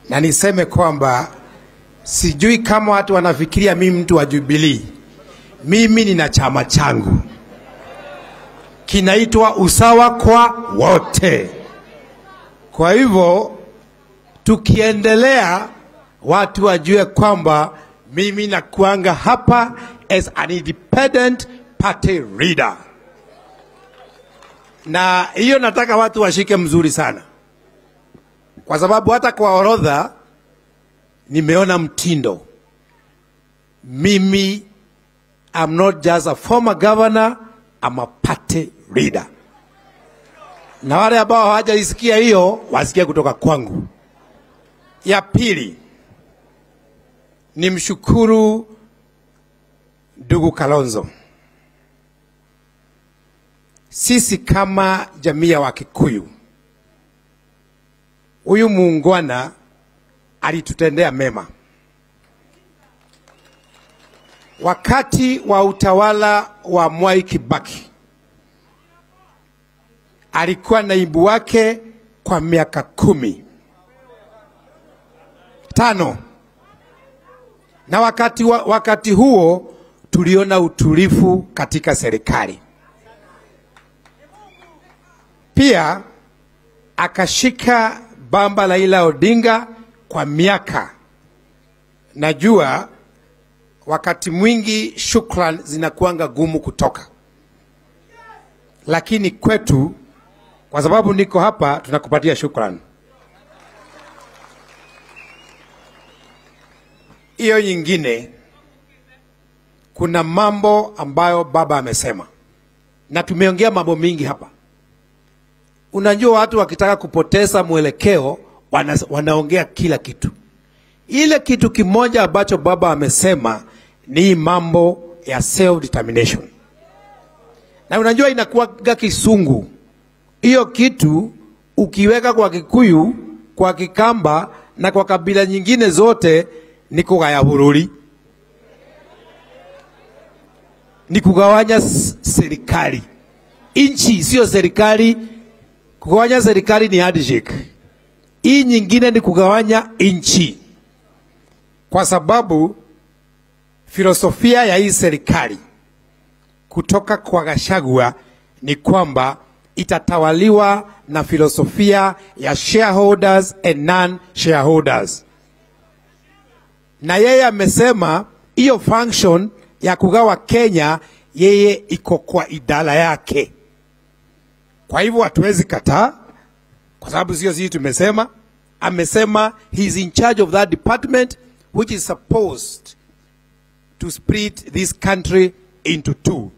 Na niseme kwamba sijui kama watu wanafikiria mimi mtu wa Jubilee. Mimi nina chama changu. Kinaitwa usawa kwa wote. Kwa hivyo tukiendelea watu wajue kwamba mimi nakuanga hapa as an independent party leader. Na hiyo nataka watu washike mzuri sana. Kwa sababu hata kwa orodha nimeona mtindo. Mimi I'm not just a former governor, I'm a party leader. Na wale ambao hawajaisikia hiyo wasikie kutoka kwangu. Ya pili, nimshukuru ndugu Kalonzo. Sisi kama jamii ya Wakikuyu, huyu muungwana alitutendea mema. Wakati wa utawala wa Mwai Kibaki, alikuwa naibu wake kwa miaka 15. Na wakati huo tuliona utulivu katika serikali. Pia akashika bamba la Raila Odinga kwa miaka. Najua wakati mwingi shukran zinakuanga gumu kutoka. Lakini kwetu, kwa sababu niko hapa, tunakupatia shukran. Hiyo nyingine, kuna mambo ambayo baba amesema. Na tumeongea mambo mingi hapa. Unajua watu wakitaka kupoteza mwelekeo, wanaongea kila kitu. Ile kitu kimoja ambacho baba amesema ni mambo ya self-determination. Na unajua inakuwa kisungu. Hiyo kitu ukiweka kwa Kikuyu, kwa Kikamba na kwa kabila nyingine zote ni kugaya bururi. Ni kugawanya serikali. Inchi sio serikali. Kugawanya serikali ni handshake. Hii nyingine ni kugawanya inchi. Kwa sababu filosofia ya hii serikali kutoka kwa Gachagua ni kwamba itatawaliwa na filosofia ya shareholders and non-shareholders. Na yeye amesema hiyo function ya kugawa Kenya yeye iko kwa idara yake. Kwa hivyo hatuwezi kataa, kwa sababu sio sisi tumesema. Amesema he is in charge of that department which is supposed to split this country into two.